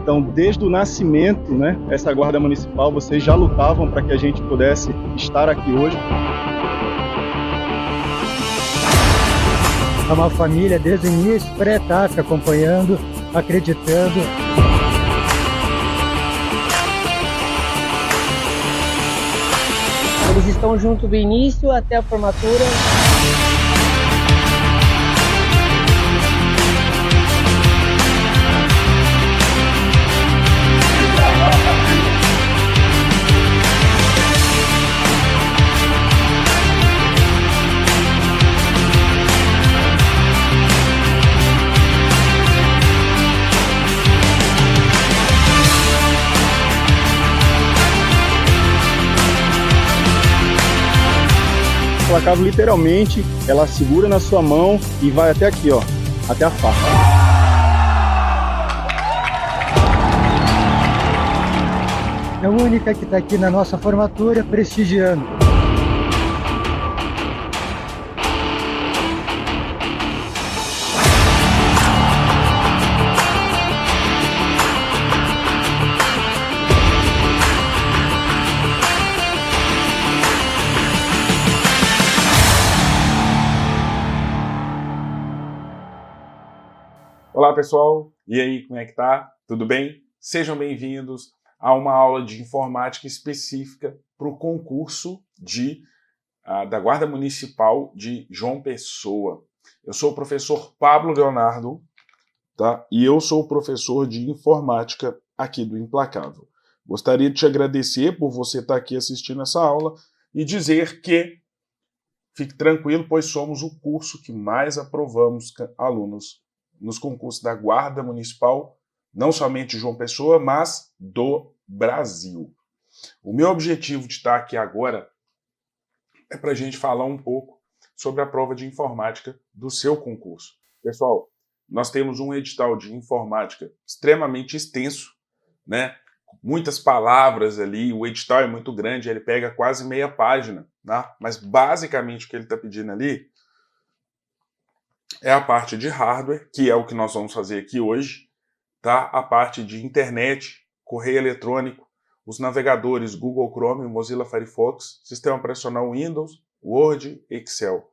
Então, desde o nascimento, né, essa Guarda Municipal, vocês já lutavam para que a gente pudesse estar aqui hoje. É uma família desde o início, pré-ETAF, acompanhando, acreditando. Eles estão junto do início até a formatura. O placavo, literalmente, ela segura na sua mão e vai até aqui, ó, até a faca. É a única que está aqui na nossa formatura, prestigiando. Olá pessoal, e aí, como é que tá? Tudo bem? Sejam bem-vindos a uma aula de informática específica para o concurso da Guarda Municipal de João Pessoa. Eu sou o professor Pablo Leonardo, tá? E eu sou o professor de informática aqui do Implacável. Gostaria de te agradecer por você estar aqui assistindo essa aula e dizer que fique tranquilo, pois somos o curso que mais aprovamos alunos nos concursos da Guarda Municipal, não somente de João Pessoa, mas do Brasil. O meu objetivo de estar aqui agora é para a gente falar um pouco sobre a prova de informática do seu concurso. Pessoal, nós temos um edital de informática extremamente extenso, né? Muitas palavras ali, o edital é muito grande, ele pega quase meia página, tá? Mas basicamente o que ele está pedindo ali é a parte de hardware, que é o que nós vamos fazer aqui hoje, tá? A parte de internet, correio eletrônico, os navegadores Google Chrome, Mozilla Firefox, sistema operacional Windows, Word, Excel.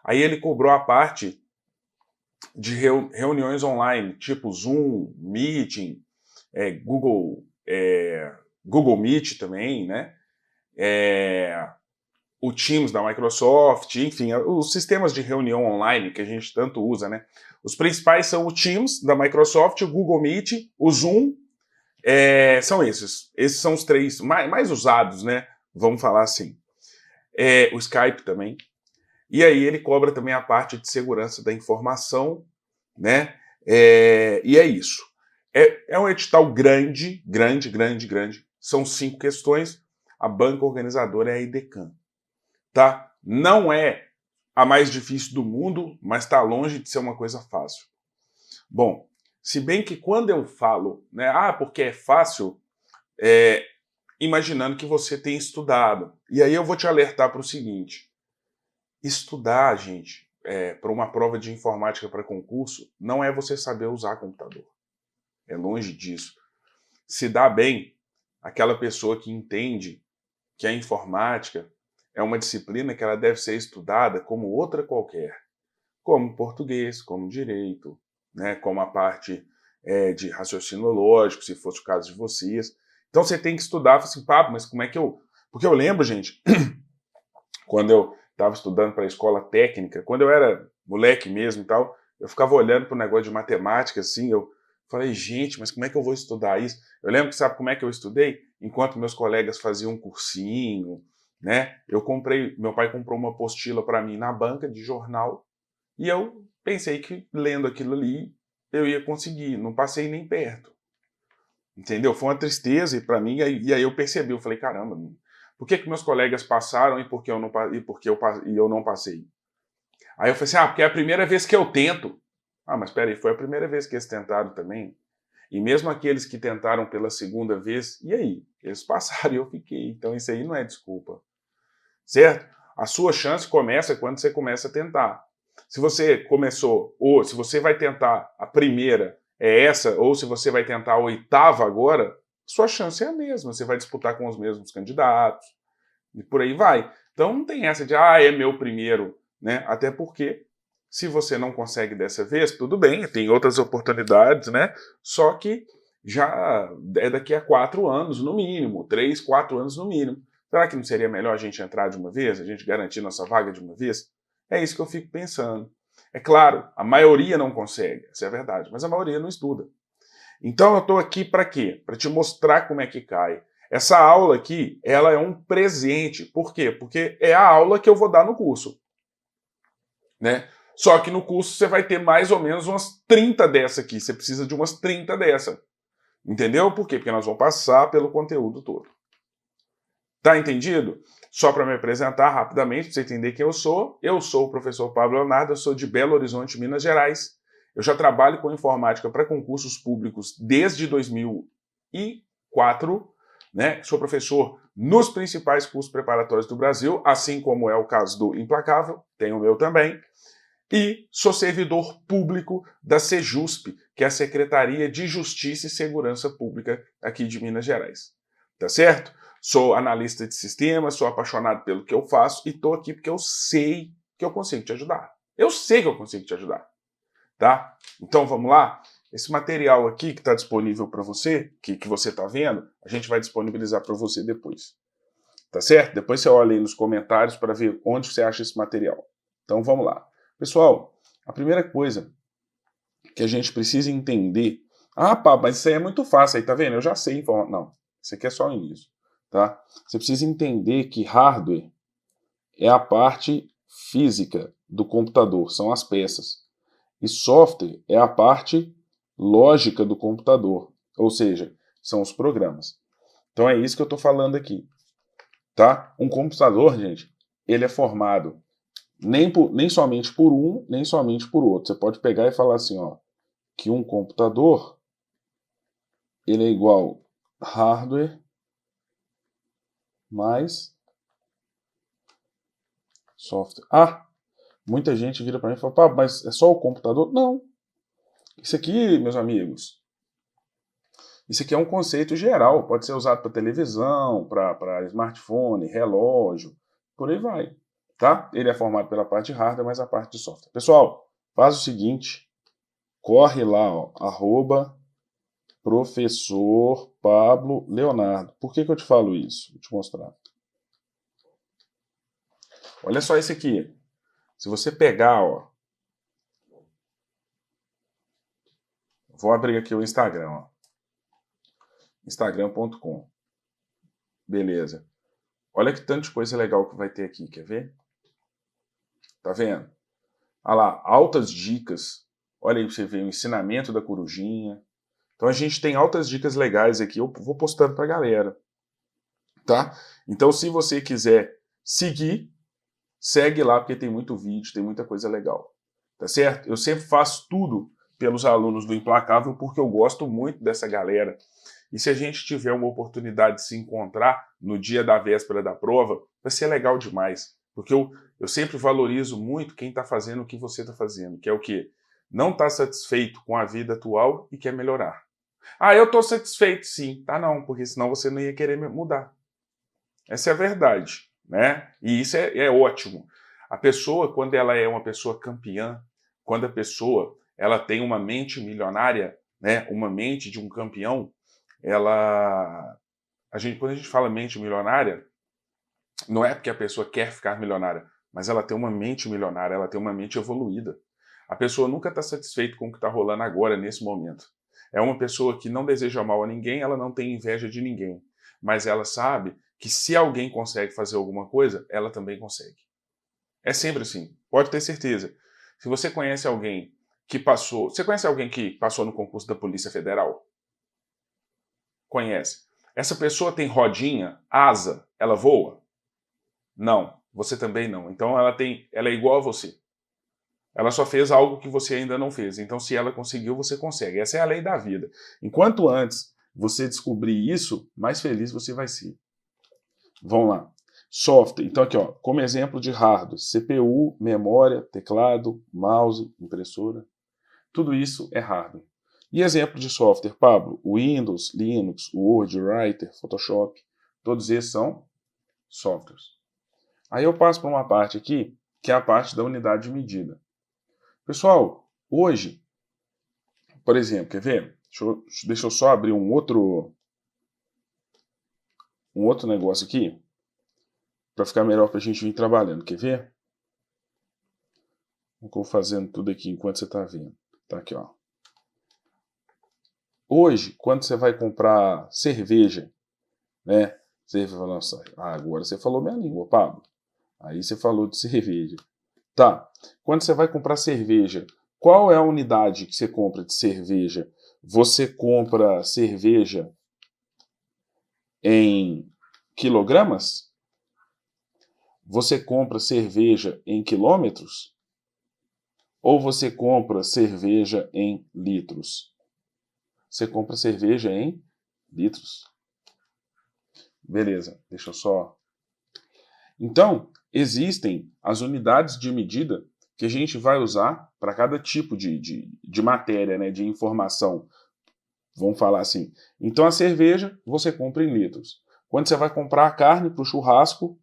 Aí ele cobrou a parte de reuniões online, tipo Zoom, Meeting, Google Meet também, né? O Teams da Microsoft, enfim, os sistemas de reunião online que a gente tanto usa, né? Os principais são o Teams da Microsoft, o Google Meet, o Zoom, são esses. Esses são os três mais usados, né? Vamos falar assim. O Skype também. E aí ele cobra também a parte de segurança da informação, né? E é isso. É um edital grande. São 5 questões. A banca organizadora é a IDECAM. Tá? Não é a mais difícil do mundo, mas está longe de ser uma coisa fácil. Bom, se bem que quando eu falo, né, porque é fácil, imaginando que você tem estudado. E aí eu vou te alertar para o seguinte: estudar, gente, para uma prova de informática para concurso, não é você saber usar computador. É longe disso. Se dá bem aquela pessoa que entende que a informática é uma disciplina que ela deve ser estudada como outra qualquer, como português, como direito, né, como a parte de raciocínio lógico, se fosse o caso de vocês. Então você tem que estudar, assim, Pablo, mas como é que eu... Porque eu lembro, gente, quando eu estava estudando para a escola técnica, quando eu era moleque mesmo e tal, eu ficava olhando para o negócio de matemática, assim, eu falei, gente, mas como é que eu vou estudar isso? Eu lembro que, sabe como é que eu estudei? Enquanto meus colegas faziam um cursinho, né? Meu pai comprou uma apostila para mim na banca de jornal e eu pensei que lendo aquilo ali eu ia conseguir, não passei nem perto. Entendeu? Foi uma tristeza para mim e aí eu percebi, eu falei, caramba, por que meus colegas passaram e por que eu não passei? Aí eu falei assim, porque é a primeira vez que eu tento. Mas peraí, foi a primeira vez que eles tentaram também? E mesmo aqueles que tentaram pela segunda vez, e aí? Eles passaram e eu fiquei. Então isso aí não é desculpa. Certo? A sua chance começa quando você começa a tentar. Se você começou, ou se você vai tentar a primeira é essa, ou se você vai tentar a 8ª agora, sua chance é a mesma. Você vai disputar com os mesmos candidatos e por aí vai. Então não tem essa de, é meu primeiro, né? Até porque, se você não consegue dessa vez, tudo bem, tem outras oportunidades, né? Só que já é daqui a 4 anos no mínimo, 3, 4 anos no mínimo. Será que não seria melhor a gente entrar de uma vez, a gente garantir nossa vaga de uma vez? É isso que eu fico pensando. É claro, a maioria não consegue, essa é a verdade, mas a maioria não estuda. Então eu estou aqui para quê? Para te mostrar como é que cai. Essa aula aqui, ela é um presente. Por quê? Porque é a aula que eu vou dar no curso, né? Só que no curso você vai ter mais ou menos umas 30 dessa aqui. Você precisa de umas 30 dessa. Entendeu? Por quê? Porque nós vamos passar pelo conteúdo todo. Tá entendido? Só para me apresentar rapidamente, para você entender quem eu sou o professor Pablo Leonardo, eu sou de Belo Horizonte, Minas Gerais. Eu já trabalho com informática para concursos públicos desde 2004, né? Sou professor nos principais cursos preparatórios do Brasil, assim como é o caso do Implacável, tem o meu também. E sou servidor público da Sejusp, que é a Secretaria de Justiça e Segurança Pública aqui de Minas Gerais. Tá certo? Sou analista de sistemas, sou apaixonado pelo que eu faço e estou aqui porque eu sei que eu consigo te ajudar. Eu sei que eu consigo te ajudar. Tá? Então vamos lá? Esse material aqui que está disponível para você, que você está vendo, a gente vai disponibilizar para você depois. Tá certo? Depois você olha aí nos comentários para ver onde você acha esse material. Então vamos lá. Pessoal, a primeira coisa que a gente precisa entender... Pá, mas isso aí é muito fácil, aí tá vendo? Eu já sei informar. Não, isso aqui é só o início, tá? Você precisa entender que hardware é a parte física do computador, são as peças. E software é a parte lógica do computador, ou seja, são os programas. Então é isso que eu estou falando aqui, tá? Um computador, gente, ele é formado nem somente por um, nem somente por outro. Você pode pegar e falar assim, ó, que um computador ele é igual hardware mais software. Muita gente vira para mim e fala, pá, mas é só o computador? Não. Isso aqui, meus amigos, isso aqui é um conceito geral. Pode ser usado para televisão, para smartphone, relógio, por aí vai. Tá? Ele é formado pela parte de hardware, mas a parte de software. Pessoal, faz o seguinte, corre lá, ó, @professor Pablo Leonardo. Por que eu te falo isso? Vou te mostrar. Olha só esse aqui. Se você pegar, ó, vou abrir aqui o Instagram, ó, instagram.com. Beleza. Olha que tanto de coisa legal que vai ter aqui, quer ver? Tá vendo? Olha lá, altas dicas. Olha aí pra você ver o ensinamento da corujinha. Então a gente tem altas dicas legais aqui, eu vou postando pra galera. Tá? Então se você quiser seguir, segue lá, porque tem muito vídeo, tem muita coisa legal. Tá certo? Eu sempre faço tudo pelos alunos do Implacável, porque eu gosto muito dessa galera. E se a gente tiver uma oportunidade de se encontrar no dia da véspera da prova, vai ser legal demais. Porque eu sempre valorizo muito quem está fazendo o que você está fazendo, que é o quê? Não está satisfeito com a vida atual e quer melhorar. Eu estou satisfeito sim. Tá não, porque senão você não ia querer mudar. Essa é a verdade, né? E isso é ótimo. A pessoa, quando ela é uma pessoa campeã, quando a pessoa ela tem uma mente milionária, né, uma mente de um campeão, quando a gente fala mente milionária, não é porque a pessoa quer ficar milionária, mas ela tem uma mente milionária, ela tem uma mente evoluída. A pessoa nunca está satisfeita com o que está rolando agora, nesse momento. É uma pessoa que não deseja mal a ninguém, ela não tem inveja de ninguém, mas ela sabe que se alguém consegue fazer alguma coisa, ela também consegue. É sempre assim, pode ter certeza. Se você conhece alguém que passou... Você conhece alguém que passou no concurso da Polícia Federal? Conhece. Essa pessoa tem rodinha, asa, ela voa? Não, você também não. Então ela é igual a você. Ela só fez algo que você ainda não fez. Então se ela conseguiu, você consegue. Essa é a lei da vida. Enquanto antes você descobrir isso, mais feliz você vai ser. Vamos lá. Software. Então aqui, ó, como exemplo de hardware, CPU, memória, teclado, mouse, impressora. Tudo isso é hardware. E exemplo de software, Pablo, Windows, Linux, Word, Writer, Photoshop, todos esses são softwares. Aí eu passo para uma parte aqui, que é a parte da unidade de medida. Pessoal, hoje, por exemplo, quer ver? Deixa eu só abrir um outro negócio aqui, para ficar melhor para a gente vir trabalhando. Quer ver? Eu vou fazendo tudo aqui enquanto você está vendo. Tá aqui, ó. Hoje, quando você vai comprar cerveja, né? Você fala, nossa, agora você falou minha língua, Pablo. Aí você falou de cerveja. Tá. Quando você vai comprar cerveja, qual é a unidade que você compra de cerveja? Você compra cerveja em quilogramas? Você compra cerveja em quilômetros? Ou você compra cerveja em litros? Você compra cerveja em litros. Beleza, deixa eu só... Então, existem as unidades de medida que a gente vai usar para cada tipo de matéria, né, de informação. Vamos falar assim. Então, a cerveja você compra em litros. Quando você vai comprar a carne para o churrasco,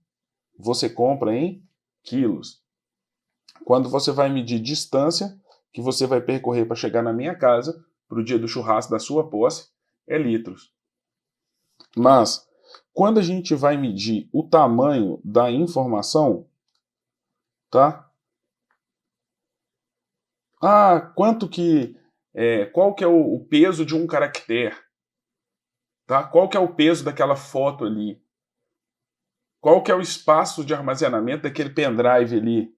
você compra em quilos. Quando você vai medir distância que você vai percorrer para chegar na minha casa, para o dia do churrasco da sua posse, é litros. Mas, quando a gente vai medir o tamanho da informação, tá? Qual que é o peso de um caractere? Tá? Qual que é o peso daquela foto ali? Qual que é o espaço de armazenamento daquele pendrive ali?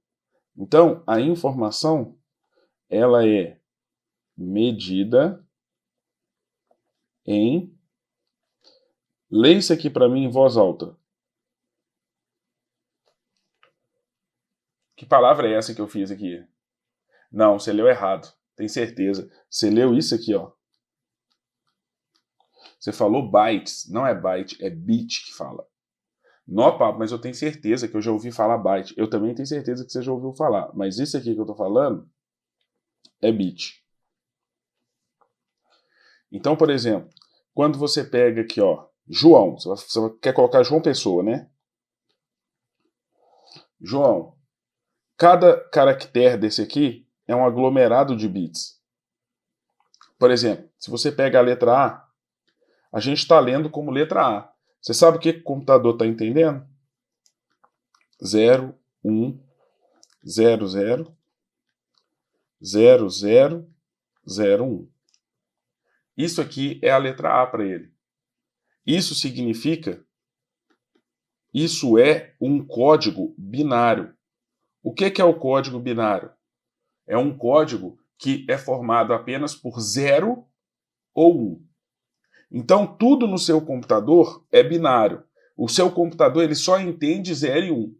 Então, a informação, ela é medida em... Leia isso aqui para mim em voz alta. Que palavra é essa que eu fiz aqui? Não, você leu errado. Tem certeza. Você leu isso aqui, ó. Você falou bytes. Não é byte, é bit que fala. Não, papo, mas eu tenho certeza que eu já ouvi falar byte. Eu também tenho certeza que você já ouviu falar. Mas isso aqui que eu tô falando é bit. Então, por exemplo, quando você pega aqui, ó, João. Você quer colocar João Pessoa, né? João. Cada caractere desse aqui é um aglomerado de bits. Por exemplo, se você pega a letra A gente está lendo como letra A. Você sabe o que o computador está entendendo? 0, 1, 0, 0, 0, 0, 0, 1. Isso aqui é a letra A para ele. Isso significa, isso é um código binário. O que é o código binário? É um código que é formado apenas por 0 ou 1. Então, tudo no seu computador é binário. O seu computador ele só entende 0 e 1.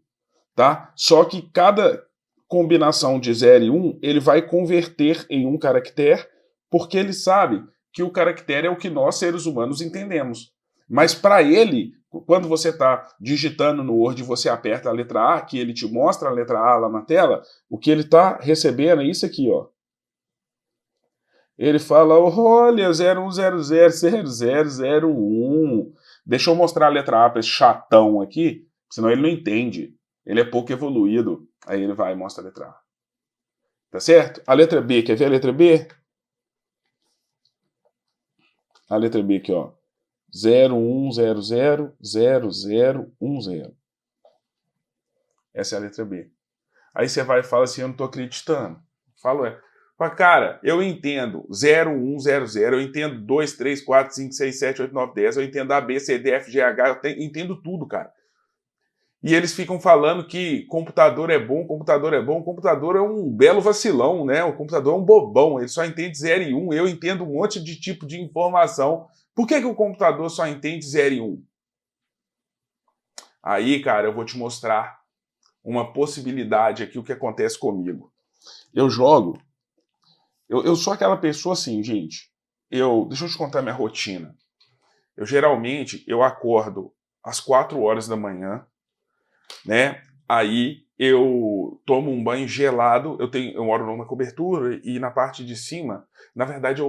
Tá? Só que cada combinação de 0 e 1 ele vai converter em um caractere, porque ele sabe que o caractere é o que nós, seres humanos, entendemos. Mas para ele, quando você está digitando no Word e você aperta a letra A, que ele te mostra a letra A lá na tela, o que ele está recebendo é isso aqui, ó. Ele fala, olha, 01000001. Deixa eu mostrar a letra A para esse chatão aqui, senão ele não entende. Ele é pouco evoluído. Aí ele vai e mostra a letra A. Tá certo? A letra B, quer ver a letra B? A letra B aqui, ó. 01000010. Essa é a letra B. Aí você vai e fala assim, eu não estou acreditando. Falo, cara, eu entendo 0100, eu entendo 2, 3, 4, 5, 6, 7, 8, 9, 10, eu entendo A, B, C, D, F, G, H, eu entendo tudo, cara. E eles ficam falando que computador é bom, computador é bom, computador é um belo vacilão, né? O computador é um bobão, ele só entende 0 e 1, eu entendo um monte de tipo de informação. Por que o computador só entende 0 e 1? Aí, cara, eu vou te mostrar uma possibilidade aqui, o que acontece comigo. Eu jogo, eu sou aquela pessoa assim, gente, deixa eu te contar minha rotina. Geralmente, eu acordo às 4 horas da manhã, né? Aí eu tomo um banho gelado, eu moro numa cobertura e na parte de cima, na verdade,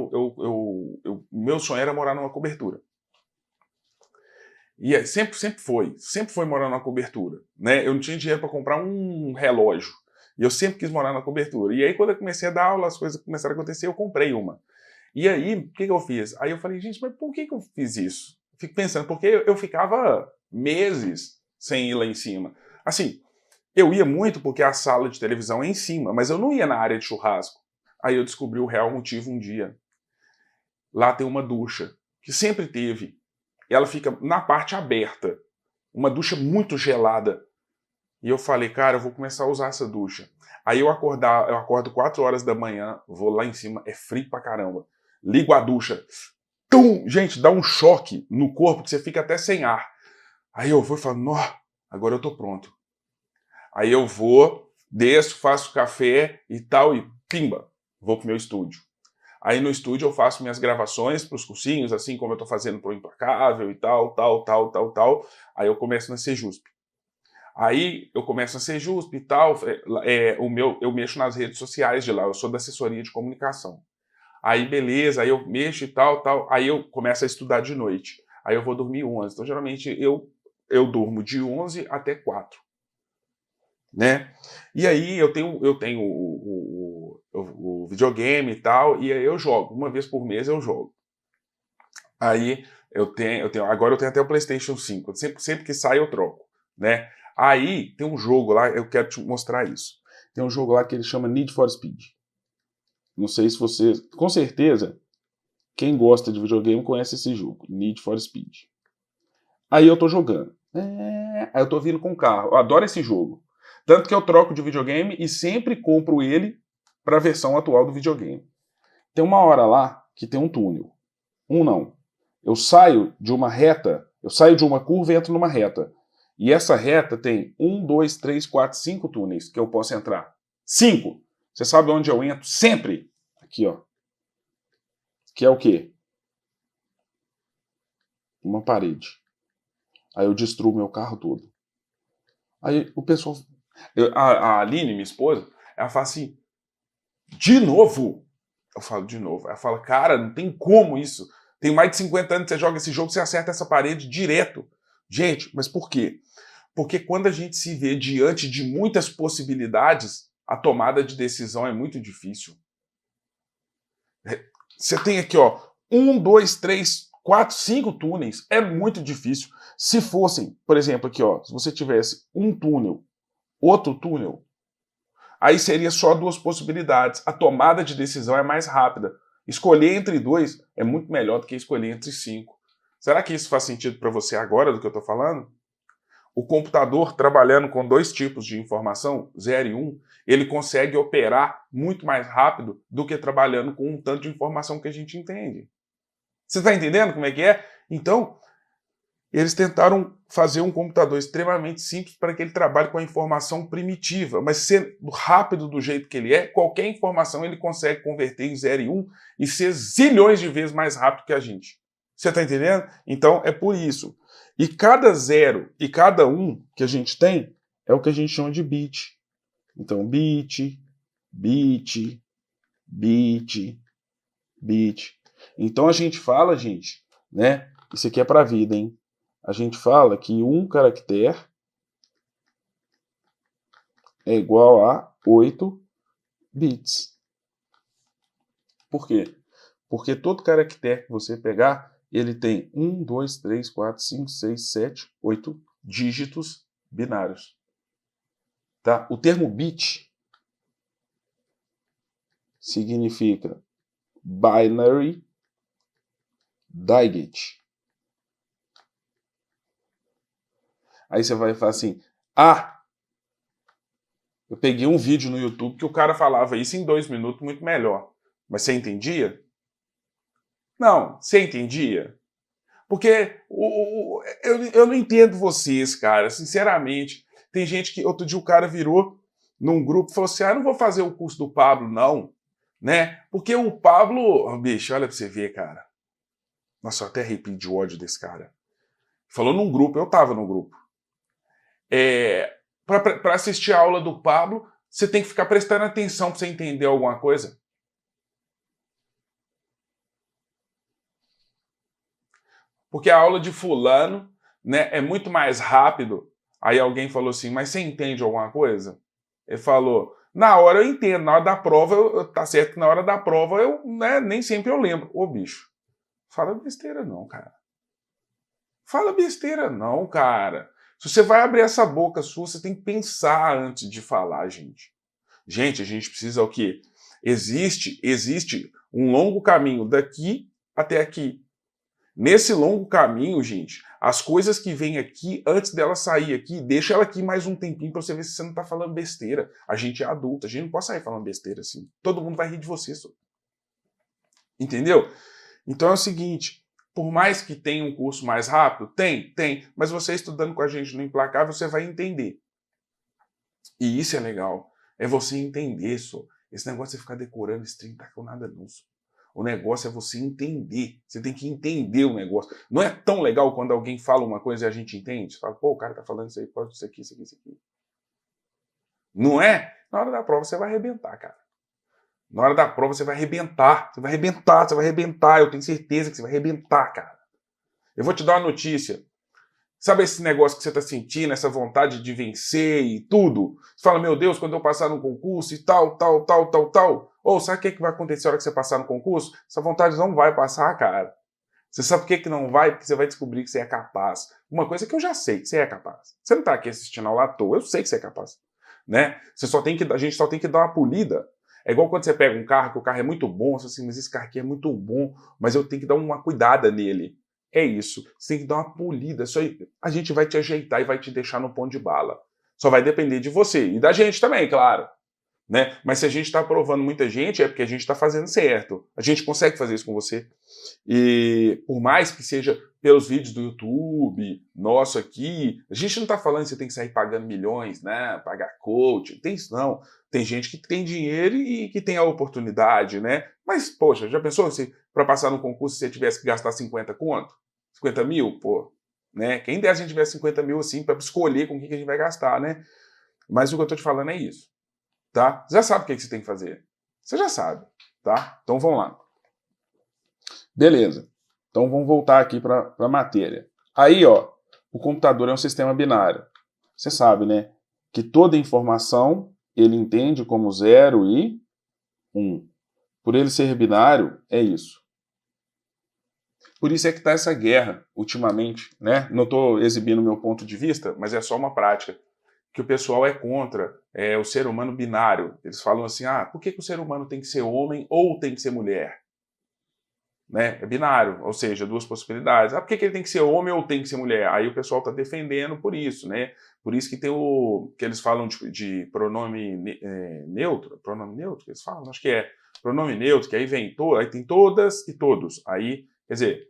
meu sonho era morar numa cobertura. E sempre foi morar numa cobertura, né? Eu não tinha dinheiro para comprar um relógio, e eu sempre quis morar na cobertura. E aí, quando eu comecei a dar aula, as coisas começaram a acontecer, eu comprei uma. E aí, o que eu fiz? Aí eu falei, gente, mas por que eu fiz isso? Fico pensando, porque eu ficava meses sem ir lá em cima. Assim, eu ia muito porque a sala de televisão é em cima, mas eu não ia na área de churrasco. Aí eu descobri o real motivo um dia. Lá tem uma ducha, que sempre teve. E ela fica na parte aberta. Uma ducha muito gelada. E eu falei, cara, eu vou começar a usar essa ducha. Aí eu acordo 4 horas da manhã, vou lá em cima, é frio pra caramba. Ligo a ducha. Tum! Gente, dá um choque no corpo que você fica até sem ar. Aí eu vou e falo, nó, agora eu tô pronto. Aí eu vou, desço, faço café e tal, e pimba, vou pro meu estúdio. Aí no estúdio eu faço minhas gravações pros cursinhos, assim como eu tô fazendo pro Implacável e tal. Aí eu começo na Sejusp. Aí eu começo na Sejusp e tal, eu mexo nas redes sociais de lá, eu sou da assessoria de comunicação. Aí beleza, aí eu mexo e tal, aí eu começo a estudar de noite. Aí eu vou dormir 11. Então geralmente eu durmo de 11 até 4. Né? E aí eu tenho o videogame e tal, e aí eu jogo. Uma vez por mês eu jogo. Aí agora eu tenho até o PlayStation 5. Sempre que sai eu troco, né? Aí tem um jogo lá, eu quero te mostrar isso. Tem um jogo lá que ele chama Need for Speed. Não sei se você... Com certeza, quem gosta de videogame conhece esse jogo, Need for Speed. Aí eu tô jogando. Aí eu tô vindo com o carro. Eu adoro esse jogo. Tanto que eu troco de videogame e sempre compro ele para a versão atual do videogame. Tem uma hora lá que tem um túnel. Não. Eu saio de uma reta, eu saio de uma curva e entro numa reta. E essa reta tem 1, 2, 3, 4, 5 túneis que eu posso entrar. 5! Você sabe onde eu entro? Sempre! Aqui, ó. Que é o quê? Uma parede. Aí eu destruo meu carro todo. Aí o pessoal... A Aline, minha esposa, ela fala assim, de novo? Eu falo, de novo. Ela fala, cara, não tem como isso. Tem mais de 50 anos que você joga esse jogo, você acerta essa parede direto. Gente, mas por quê? Porque quando a gente se vê diante de muitas possibilidades, a tomada de decisão é muito difícil. Você tem aqui, ó, 1, 2, 3, 4, 5 túneis. É muito difícil. Se fossem, por exemplo, aqui, ó, se você tivesse um túnel, outro túnel, aí seria só 2 possibilidades. A tomada de decisão é mais rápida. Escolher entre 2 é muito melhor do que escolher entre 5. Será que isso faz sentido para você agora do que eu estou falando? O computador, trabalhando com 2 tipos de informação, 0 e 1, ele consegue operar muito mais rápido do que trabalhando com um tanto de informação que a gente entende. Você está entendendo como é que é? Então, eles tentaram fazer um computador extremamente simples para que ele trabalhe com a informação primitiva, mas sendo rápido do jeito que ele é, qualquer informação ele consegue converter em 0 e 1 e ser zilhões de vezes mais rápido que a gente. Você está entendendo? Então, é por isso. E cada 0 e cada 1 que a gente tem é o que a gente chama de bit. Então, bit, bit, bit, bit. Então, a gente fala, gente, né? Isso aqui é para a vida, hein? A gente fala que um caractere é igual a 8 bits. Por quê? Porque todo caractere que você pegar, ele tem 1, 2, 3, 4, 5, 6, 7, 8 dígitos binários. Tá? O termo bit significa binary digit. Aí você vai falar assim, eu peguei um vídeo no YouTube que o cara falava isso em 2 minutos muito melhor. Mas você entendia? Não, você entendia? Porque eu não entendo vocês, cara, sinceramente. Tem gente que, outro dia o cara virou num grupo e falou assim, não vou fazer o curso do Pablo, não. Né? Porque o Pablo, bicho, olha pra você ver, cara. Nossa, eu até arrepio de ódio desse cara. Falou num grupo, eu tava no grupo. Para assistir a aula do Pablo, você tem que ficar prestando atenção para você entender alguma coisa. Porque a aula de fulano, né, é muito mais rápido. Aí alguém falou assim, mas você entende alguma coisa? Ele falou, na hora eu entendo, na hora da prova, tá certo que na hora da prova eu, né, nem sempre eu lembro. Ô bicho, fala besteira não, cara. Fala besteira não, cara. Se você vai abrir essa boca sua, você tem que pensar antes de falar, gente. Gente, a gente precisa o quê? Existe um longo caminho daqui até aqui. Nesse longo caminho, gente, as coisas que vêm aqui, antes dela sair aqui, deixa ela aqui mais um tempinho pra você ver se você não tá falando besteira. A gente é adulto, a gente não pode sair falando besteira assim. Todo mundo vai rir de você, só. Entendeu? Então é o seguinte, por mais que tenha um curso mais rápido, tem, mas você estudando com a gente no Implacável, você vai entender. E isso é legal, é você entender, só. Esse negócio de ficar decorando string tá com nada não, só. O negócio é você entender. Você tem que entender o negócio. Não é tão legal quando alguém fala uma coisa e a gente entende? Você fala, pô, o cara tá falando isso aí, pode isso aqui, isso aqui, isso aqui. Não é? Na hora da prova você vai arrebentar, cara. Na hora da prova você vai arrebentar. Você vai arrebentar, você vai arrebentar. Eu tenho certeza que você vai arrebentar, cara. Eu vou te dar uma notícia. Sabe esse negócio que você tá sentindo, essa vontade de vencer e tudo? Você fala, meu Deus, quando eu passar no concurso e tal. Ou sabe o que vai acontecer na hora que você passar no concurso? Essa vontade não vai passar, cara. Você sabe por que não vai? Porque você vai descobrir que você é capaz. Uma coisa que eu já sei, que você é capaz. Você não tá aqui assistindo aula à toa, eu sei que você é capaz. Né? A gente só tem que dar uma polida. É igual quando você pega um carro, que o carro é muito bom, você fala assim, mas esse carro aqui é muito bom, mas eu tenho que dar uma cuidada nele. É isso. Você tem que dar uma polida. Só a gente vai te ajeitar e vai te deixar no ponto de bala. Só vai depender de você. E da gente também, claro. Né? Mas se a gente está aprovando muita gente, é porque a gente está fazendo certo. A gente consegue fazer isso com você. E por mais que seja pelos vídeos do YouTube, nosso aqui, a gente não está falando que você tem que sair pagando milhões, né? Pagar coach, não tem isso não. Tem gente que tem dinheiro e que tem a oportunidade, né? Mas, poxa, já pensou se para passar no concurso você tivesse que gastar 50 conto? 50 mil? Pô, né? Quem dera a gente tivesse 50 mil assim para escolher com o que a gente vai gastar, né? Mas o que eu estou te falando é isso. Tá? Você já sabe o que você tem que fazer. Você já sabe, tá? Então vamos lá. Beleza. Então vamos voltar aqui para a matéria. Aí, ó, o computador é um sistema binário. Você sabe, né? Que toda informação ele entende como 0 e 1. Por ele ser binário, é isso. Por isso é que está essa guerra, ultimamente, né? Não estou exibindo o meu ponto de vista, mas é só uma prática. Que o pessoal é contra o ser humano binário. Eles falam assim, por que o ser humano tem que ser homem ou tem que ser mulher? Né? É binário, ou seja, duas possibilidades. Por que ele tem que ser homem ou tem que ser mulher? Aí o pessoal está defendendo por isso, né? Por isso que tem que eles falam de pronome neutro, que eles falam, acho que é pronome neutro, que aí vem aí tem todas e todos. Aí, quer dizer,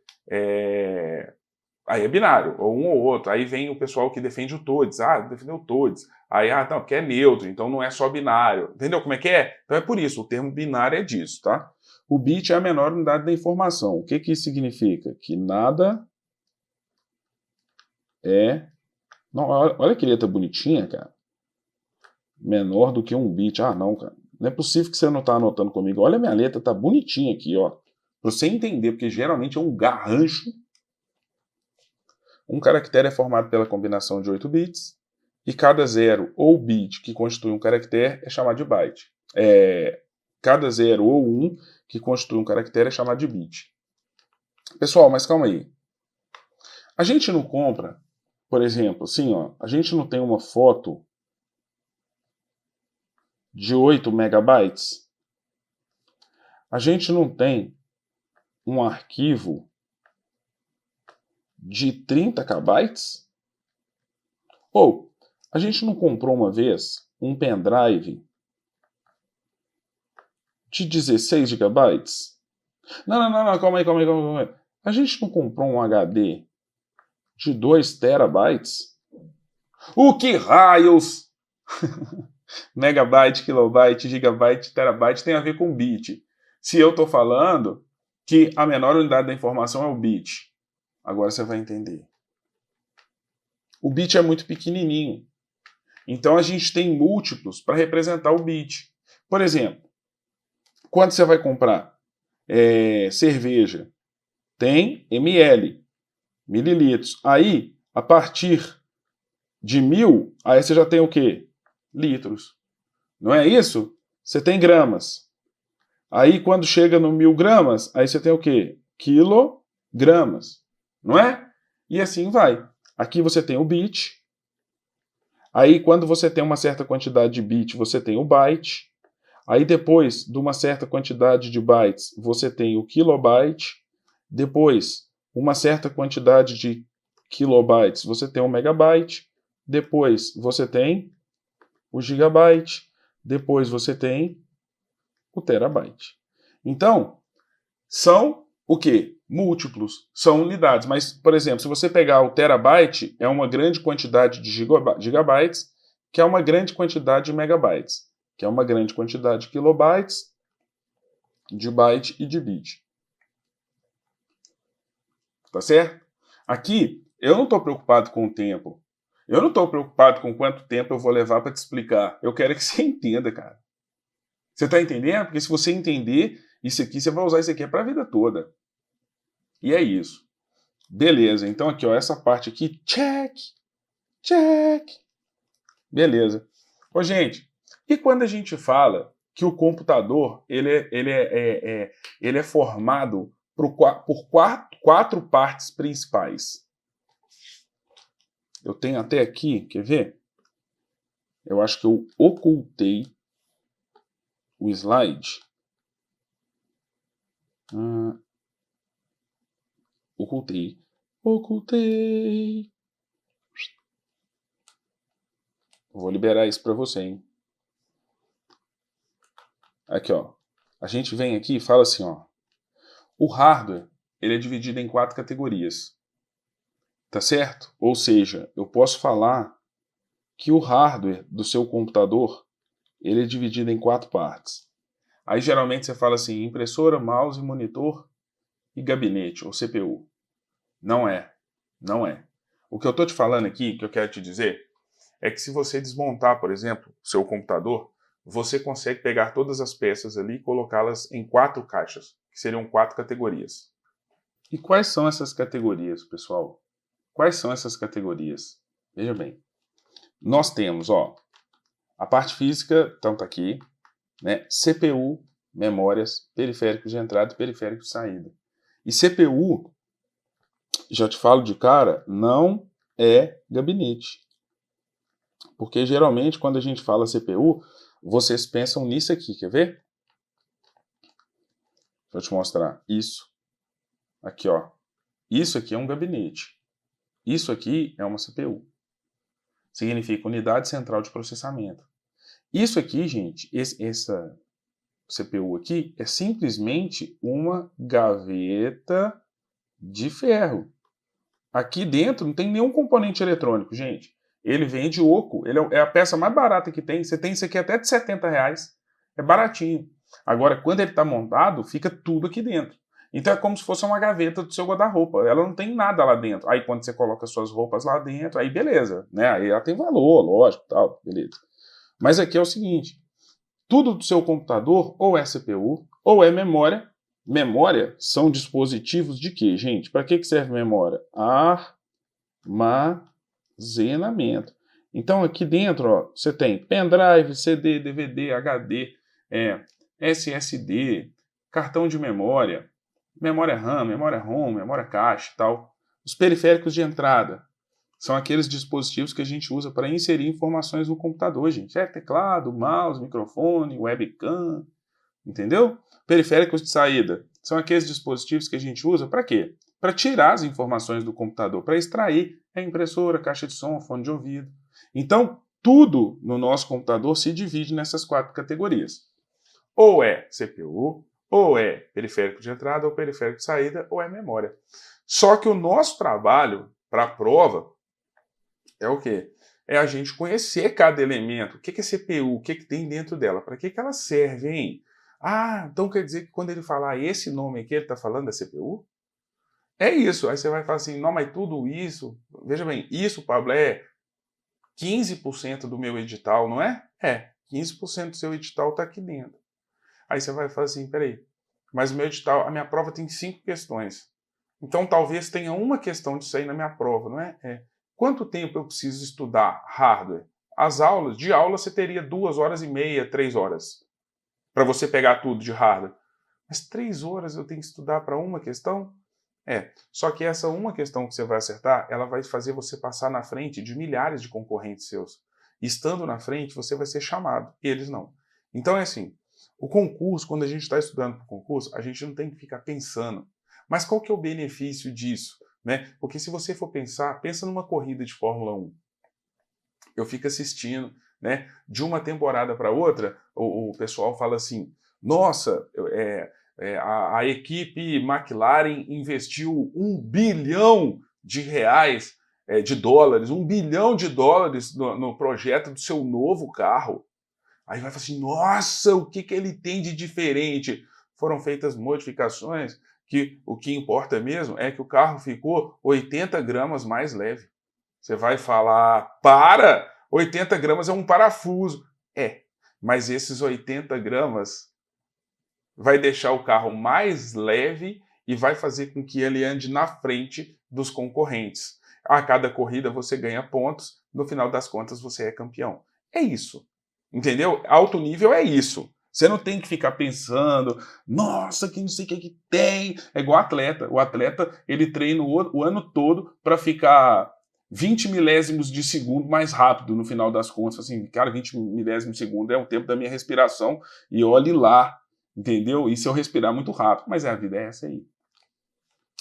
aí é binário, ou um ou outro. Aí vem o pessoal que defende o todes. Defendeu o todes. Aí, não, porque é neutro, então não é só binário. Entendeu como é que é? Então é por isso, o termo binário é disso, tá? O bit é a menor unidade da informação. O que isso significa? Que nada é... Não, olha que letra bonitinha, cara. Menor do que um bit. Não, cara. Não é possível que você não tá anotando comigo. Olha a minha letra, tá bonitinha aqui, ó. Pra você entender, porque geralmente é um garrancho. Um caractere é formado pela combinação de 8 bits, e cada 0 ou bit que constitui um caractere é chamado de byte. Cada 0 ou 1 que constitui um caractere é chamado de bit. Pessoal, mas calma aí. A gente não compra, por exemplo, assim, ó, a gente não tem uma foto de 8 megabytes? A gente não tem um arquivo de 30 KB? Ou, a gente não comprou uma vez um pendrive de 16 GB? Não, calma aí. A gente não comprou um HD de 2 terabytes? O que raios? Megabyte, kilobyte, gigabyte, terabyte tem a ver com bit. Se eu estou falando que a menor unidade da informação é o bit. Agora você vai entender. O bit é muito pequenininho. Então a gente tem múltiplos para representar o bit. Por exemplo, quando você vai comprar cerveja, tem ml, mililitros. Aí, a partir de 1000, aí você já tem o quê? Litros. Não é isso? Você tem gramas. Aí, quando chega no 1000 gramas, aí você tem o quê? Quilogramas. Não é? E assim vai. Aqui você tem o bit. Aí, quando você tem uma certa quantidade de bit, você tem o byte. Aí, depois de uma certa quantidade de bytes, você tem o kilobyte. Depois, uma certa quantidade de kilobytes, você tem o megabyte. Depois, você tem o gigabyte. Depois, você tem o terabyte. Então, são o quê? Múltiplos, são unidades. Mas, por exemplo, se você pegar o terabyte, é uma grande quantidade de gigabytes, que é uma grande quantidade de megabytes, que é uma grande quantidade de kilobytes, de byte e de bit. Tá certo? Aqui, eu não estou preocupado com o tempo. Eu não estou preocupado com quanto tempo eu vou levar para te explicar. Eu quero que você entenda, cara. Você está entendendo? Porque se você entender isso aqui, você vai usar isso aqui para a vida toda. E é isso. Beleza. Então aqui, ó, essa parte aqui, check, check. Beleza. Ô, gente, e quando a gente fala que o computador ele é formado por quatro partes principais? Eu tenho até aqui, quer ver? Eu acho que eu ocultei o slide. Ocultei. Vou liberar isso para você, hein? Aqui, ó. A gente vem aqui e fala assim, ó. O hardware, ele é dividido em 4 categorias. Tá certo? Ou seja, eu posso falar que o hardware do seu computador, ele é dividido em 4 partes. Aí geralmente você fala assim, impressora, mouse, monitor e gabinete, ou CPU. Não é. Não é. O que eu estou te falando aqui, que eu quero te dizer, é que se você desmontar, por exemplo, o seu computador, você consegue pegar todas as peças ali e colocá-las em 4 caixas, que seriam 4 categorias. E quais são essas categorias, pessoal? Quais são essas categorias? Veja bem. Nós temos, ó, a parte física, então tá aqui, né? CPU, memórias, periféricos de entrada e periféricos de saída. E CPU, já te falo de cara, não é gabinete. Porque geralmente quando a gente fala CPU, vocês pensam nisso aqui, quer ver? Deixa eu te mostrar. Isso. Aqui, ó. Isso aqui é um gabinete. Isso aqui é uma CPU. Significa unidade central de processamento. Isso aqui, gente, essa CPU aqui é simplesmente uma gaveta de ferro. Aqui dentro não tem nenhum componente eletrônico, gente. Ele vem de oco. Ele é a peça mais barata que tem. Você tem isso aqui até de R$70. É baratinho. Agora, quando ele está montado, fica tudo aqui dentro. Então é como se fosse uma gaveta do seu guarda-roupa. Ela não tem nada lá dentro. Aí quando você coloca suas roupas lá dentro, aí beleza, né? Aí ela tem valor, lógico, tal, beleza. Mas aqui é o seguinte, tudo do seu computador ou é CPU ou é memória. Memória são dispositivos de quê, gente? Para que serve memória? Armazenamento. Então aqui dentro, ó, você tem pendrive, CD, DVD, HD, SSD, cartão de memória, memória RAM, memória ROM, memória cache e tal. Os periféricos de entrada são aqueles dispositivos que a gente usa para inserir informações no computador, gente. Teclado, mouse, microfone, webcam, entendeu? Periféricos de saída são aqueles dispositivos que a gente usa para quê? Para tirar as informações do computador, para extrair a impressora, caixa de som, fone de ouvido. Então, tudo no nosso computador se divide nessas 4 categorias. Ou é CPU, ou é periférico de entrada, ou periférico de saída, ou é memória. Só que o nosso trabalho para a prova é o quê? É a gente conhecer cada elemento. O que é CPU? O que tem dentro dela? Para que ela serve, hein? Ah, então quer dizer que quando ele falar esse nome aqui, ele está falando da CPU? É isso. Aí você vai falar assim, não, mas tudo isso... Veja bem, isso, Pablo, é 15% do meu edital, não é? 15% do seu edital está aqui dentro. Aí você vai falar assim, peraí, mas o meu edital, a minha prova tem 5 questões. Então talvez tenha uma questão disso aí na minha prova, não é? Quanto tempo eu preciso estudar hardware? As aulas, de aula você teria 2 horas e meia, 3 horas, para você pegar tudo de hardware. Mas 3 horas eu tenho que estudar para uma questão? Só que essa uma questão que você vai acertar, ela vai fazer você passar na frente de milhares de concorrentes seus. Estando na frente, você vai ser chamado, eles não. Então é assim, o concurso, quando a gente está estudando para o concurso, a gente não tem que ficar pensando. Mas qual que é o benefício disso? Né? Porque se você for pensar, pensa numa corrida de Fórmula 1. Eu fico assistindo, né? De uma temporada para outra, o pessoal fala assim, nossa, a equipe McLaren investiu $1 bilhão de dólares, $1 bilhão no projeto do seu novo carro. Aí vai falar assim, nossa, o que ele tem de diferente? Foram feitas modificações que o que importa mesmo é que o carro ficou 80 gramas mais leve. Você vai falar, 80 gramas é um parafuso. Mas esses 80 gramas vai deixar o carro mais leve e vai fazer com que ele ande na frente dos concorrentes. A cada corrida você ganha pontos, no final das contas você é campeão. É isso. Entendeu? Alto nível é isso. Você não tem que ficar pensando, nossa, que não sei o que tem. É igual atleta. O atleta, ele treina o ano todo para ficar 20 milésimos de segundo mais rápido no final das contas. Assim, cara, 20 milésimos de segundo é o tempo da minha respiração e olhe lá. Entendeu? E se eu respirar muito rápido? Mas a vida é essa aí.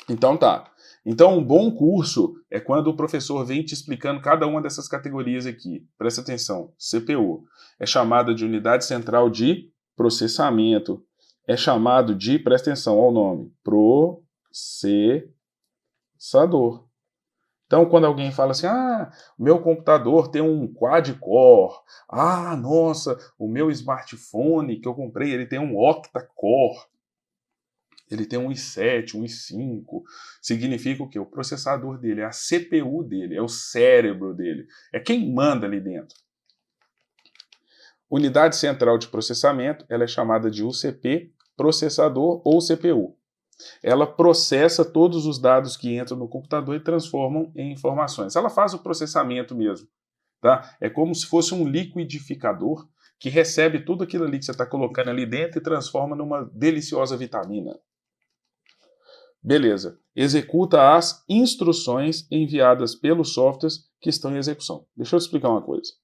Então tá. Então um bom curso é quando o professor vem te explicando cada uma dessas categorias aqui. Presta atenção. CPU é chamada de unidade central de processamento. É chamado de, presta atenção ao nome, processador. Então, quando alguém fala assim, o meu computador tem um quad-core, nossa, o meu smartphone que eu comprei, ele tem um octa-core, ele tem um i7, um i5, significa o quê? O processador dele, é a CPU dele, é o cérebro dele, é quem manda ali dentro. Unidade central de processamento, ela é chamada de UCP, processador ou CPU. Ela processa todos os dados que entram no computador e transformam em informações. Ela faz o processamento mesmo. Tá? É como se fosse um liquidificador que recebe tudo aquilo ali que você está colocando ali dentro e transforma numa deliciosa vitamina. Beleza. Executa as instruções enviadas pelos softwares que estão em execução. Deixa eu te explicar uma coisa.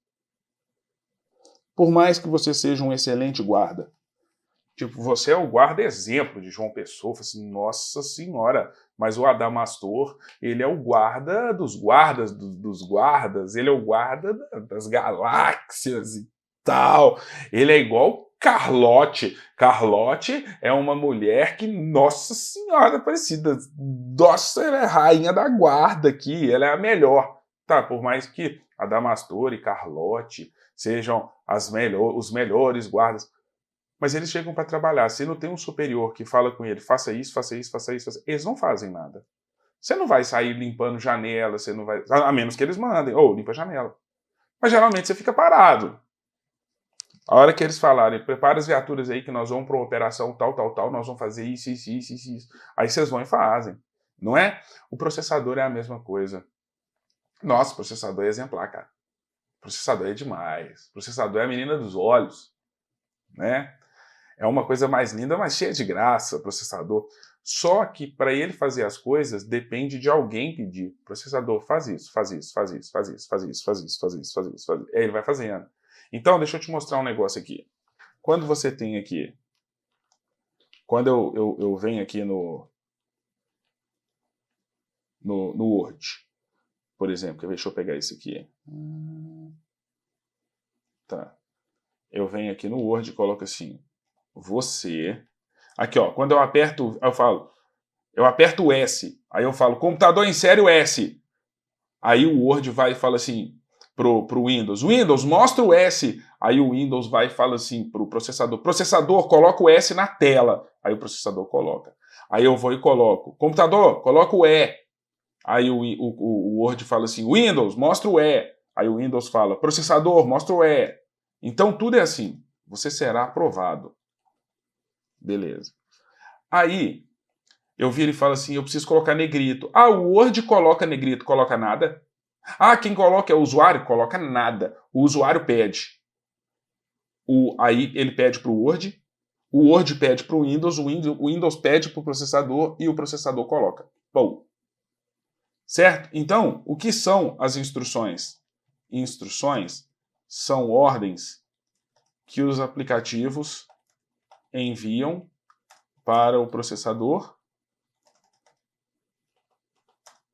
Por mais que você seja um excelente guarda, tipo, você é o guarda exemplo de João Pessoa, assim, nossa senhora, mas o Adamastor, ele é o guarda dos guardas dos guardas, ele é o guarda das galáxias e tal, ele é igual Carlotte. Carlotte é uma mulher que, nossa senhora, parecida, nossa, ela é rainha da guarda aqui, ela é a melhor, tá, por mais que Adamastor e Carlotte sejam os melhores guardas, mas eles chegam para trabalhar. Se não tem um superior que fala com ele, faça isso, faça isso, faça isso, eles não fazem nada. Você não vai sair limpando janela, você não vai, a menos que eles mandem, limpa a janela. Mas geralmente você fica parado. A hora que eles falarem, prepara as viaturas aí que nós vamos para uma operação tal, nós vamos fazer isso. Aí vocês vão e fazem. Não é? O processador é a mesma coisa. Nossa, o processador é exemplar, cara. O processador é demais. O processador é a menina dos olhos. Né? É uma coisa mais linda, mas cheia de graça, processador. Só que para ele fazer as coisas, depende de alguém pedir. Processador, faz isso. Aí ele vai fazendo. Então, deixa eu te mostrar um negócio aqui. Quando você tem aqui... Quando eu venho aqui no Word, por exemplo, deixa eu pegar isso aqui. Tá. Eu venho aqui no Word e coloco assim, você... Aqui, ó, quando eu aperto, eu aperto o S, aí eu falo, computador insere o S. Aí o Word vai e fala assim, pro Windows, mostra o S. Aí o Windows vai e fala assim pro processador, coloca o S na tela. Aí o processador coloca. Aí eu vou e coloco, computador, coloca o E. Aí o Word fala assim, Windows, mostra o E. Aí o Windows fala, processador, mostra o E. Então tudo é assim. Você será aprovado. Beleza. Aí, eu viro e falo assim, eu preciso colocar negrito. Ah, o Word coloca negrito, coloca nada. Ah, quem coloca é o usuário? Coloca nada. O usuário pede. Aí ele pede para o Word pede para o Windows pede para o processador e o processador coloca. Bom, certo? Então, o que são as instruções? Instruções são ordens que os aplicativos enviam para o processador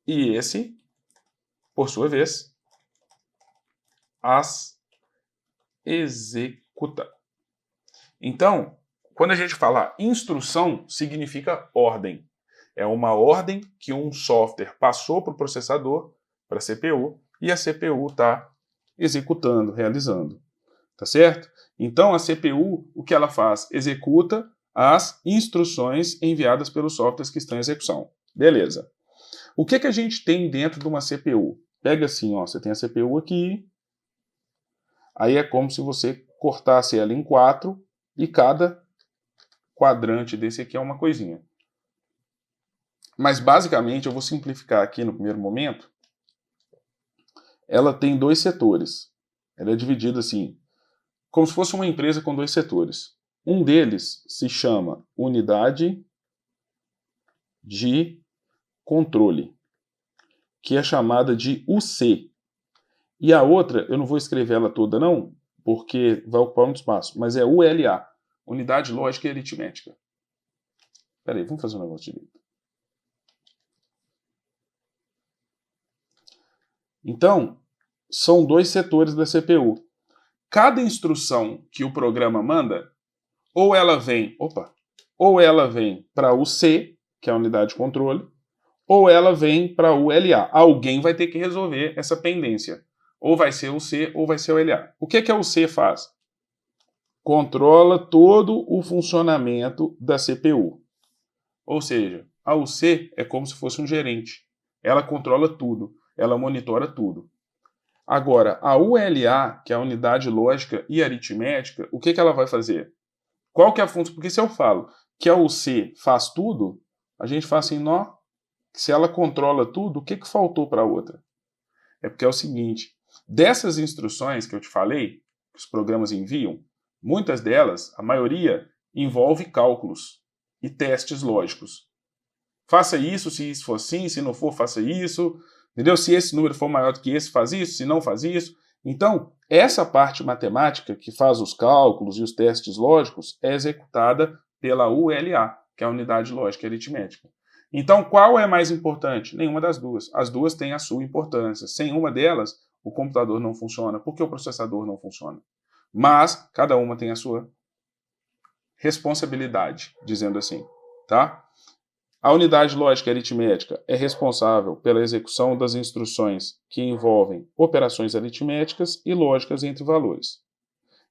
e esse, por sua vez, as executa. Então, quando a gente fala instrução, significa ordem. É uma ordem que um software passou para o processador, para a CPU, e a CPU está executando, realizando. Tá certo? Então, a CPU, o que ela faz? Executa as instruções enviadas pelos softwares que estão em execução. Beleza. O que a gente tem dentro de uma CPU? Pega assim, ó, você tem a CPU aqui, aí é como se você cortasse ela em 4 e cada quadrante desse aqui é uma coisinha. Mas basicamente, eu vou simplificar aqui no primeiro momento, ela tem 2 setores. Ela é dividida assim, como se fosse uma empresa com 2 setores. Um deles se chama unidade de controle, que é chamada de UC. E a outra, eu não vou escrever ela toda não, porque vai ocupar muito espaço, mas é ULA, unidade lógica e aritmética. Espera aí, vamos fazer um negócio direito. Então, são 2 setores da CPU. Cada instrução que o programa manda, ou ela vem para o C, que é a unidade de controle, ou ela vem para o LA. Alguém vai ter que resolver essa pendência. Ou vai ser o C ou vai ser o LA. O que o C faz? Controla todo o funcionamento da CPU. Ou seja, a UC é como se fosse um gerente. Ela controla tudo, ela monitora tudo. Agora, a ULA, que é a unidade lógica e aritmética, o que ela vai fazer? Qual que é a função? Porque se eu falo que a UC faz tudo, a gente fala assim, nó, se ela controla tudo, o que faltou para a outra? É porque é o seguinte, dessas instruções que eu te falei, que os programas enviam, muitas delas, a maioria, envolve cálculos e testes lógicos. Faça isso, se isso for assim, se não for, faça isso. Entendeu? Se esse número for maior do que esse, faz isso, se não, faz isso. Então, essa parte matemática que faz os cálculos e os testes lógicos é executada pela ULA, que é a unidade lógica e aritmética. Então, qual é mais importante? Nenhuma das duas. As duas têm a sua importância. Sem uma delas, o computador não funciona, porque o processador não funciona. Mas, cada uma tem a sua responsabilidade, dizendo assim, tá? A unidade lógica e aritmética é responsável pela execução das instruções que envolvem operações aritméticas e lógicas entre valores.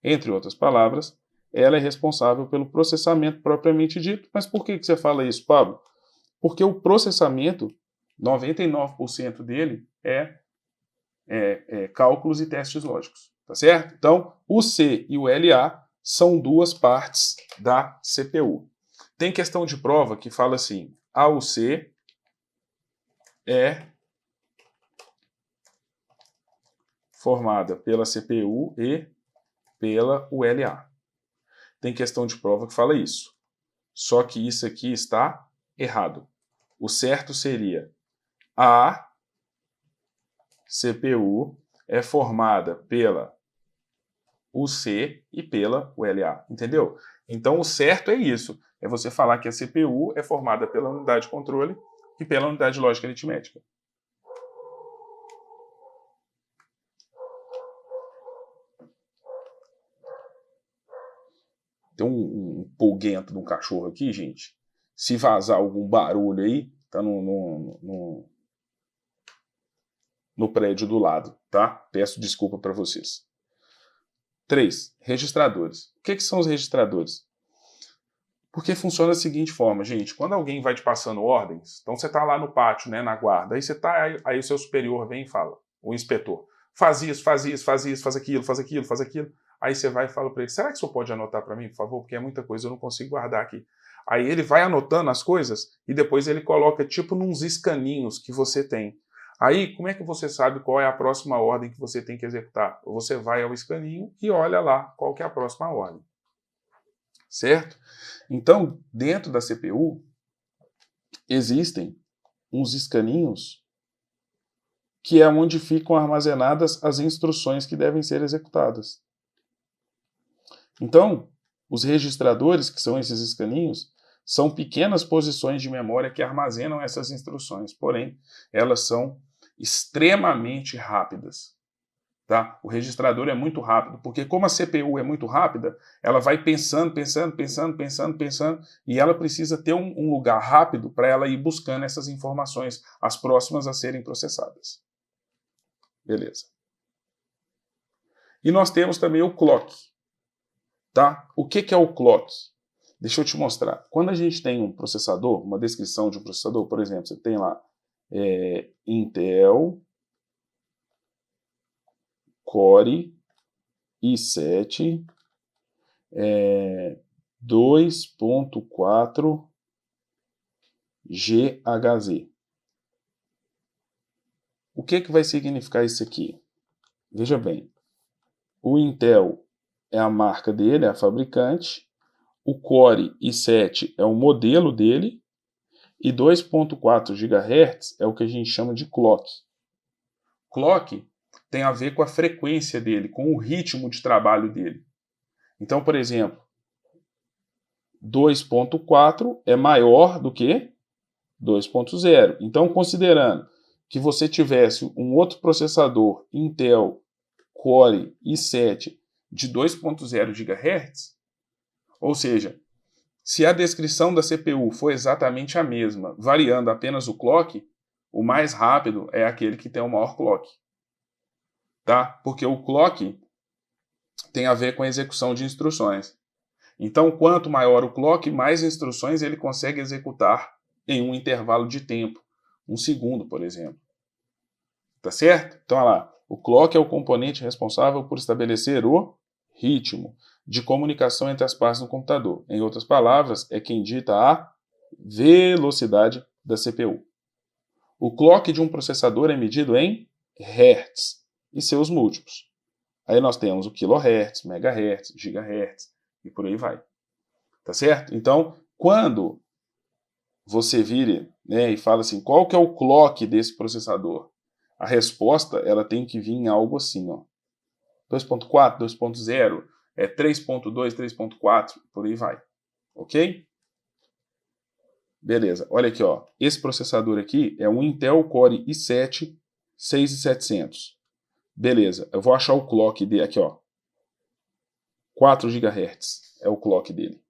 Entre outras palavras, ela é responsável pelo processamento propriamente dito. Mas por que você fala isso, Pablo? Porque o processamento, 99% dele é cálculos e testes lógicos, tá certo? Então, o C e o LA são 2 partes da CPU. Tem questão de prova que fala assim, a UC é formada pela CPU e pela ULA. Tem questão de prova que fala isso. Só que isso aqui está errado. O certo seria a CPU é formada pela UC e pela ULA. Entendeu? Então o certo é isso. É você falar que a CPU é formada pela unidade de controle e pela unidade lógica aritmética. Tem um polguento de um cachorro aqui, gente. Se vazar algum barulho aí, tá no prédio do lado, tá? Peço desculpa para vocês. 3. Registradores. O que são os registradores? Porque funciona da seguinte forma, gente. Quando alguém vai te passando ordens, então você está lá no pátio, né, na guarda, aí o seu superior vem e fala, o inspetor, faz isso, faz isso, faz isso, faz aquilo, faz aquilo, faz aquilo. Aí você vai e fala para ele, será que o senhor pode anotar para mim, por favor? Porque é muita coisa, eu não consigo guardar aqui. Aí ele vai anotando as coisas e depois ele coloca tipo nos escaninhos que você tem. Aí, como é que você sabe qual é a próxima ordem que você tem que executar? Você vai ao escaninho e olha lá qual que é a próxima ordem. Certo? Então, dentro da CPU, existem uns escaninhos que é onde ficam armazenadas as instruções que devem ser executadas. Então, os registradores, que são esses escaninhos, são pequenas posições de memória que armazenam essas instruções, porém, elas são extremamente rápidas. Tá? O registrador é muito rápido, porque como a CPU é muito rápida, ela vai pensando, e ela precisa ter um lugar rápido para ela ir buscando essas informações, as próximas a serem processadas. Beleza. E nós temos também o clock. Tá? O que é o clock? Deixa eu te mostrar. Quando a gente tem um processador, uma descrição de um processador, por exemplo, você tem lá Intel Core i7 2.4 GHz. O que vai significar isso aqui? Veja bem, o Intel é a marca dele, é a fabricante, o Core i7 é o modelo dele, e 2.4 GHz é o que a gente chama de clock. Clock tem a ver com a frequência dele, com o ritmo de trabalho dele. Então, por exemplo, 2.4 é maior do que 2.0. Então, considerando que você tivesse um outro processador Intel Core i7 de 2.0 GHz, ou seja, se a descrição da CPU for exatamente a mesma, variando apenas o clock, o mais rápido é aquele que tem o maior clock. Tá? Porque o clock tem a ver com a execução de instruções. Então, quanto maior o clock, mais instruções ele consegue executar em um intervalo de tempo. 1 segundo, por exemplo. Tá certo? Então, olha lá. O clock é o componente responsável por estabelecer o ritmo de comunicação entre as partes do computador. Em outras palavras, é quem dita a velocidade da CPU. O clock de um processador é medido em hertz e seus múltiplos. Aí nós temos o kilohertz, megahertz, gigahertz e por aí vai. Tá certo? Então, quando você vira, né, e fala assim, qual que é o clock desse processador? A resposta ela tem que vir em algo assim, ó. 2.4, 2.0, 3.2, 3.4, por aí vai. Ok? Beleza, olha aqui, ó. Esse processador aqui é um Intel Core i7 6700. Beleza, eu vou achar o clock dele aqui, ó. 4 GHz é o clock dele.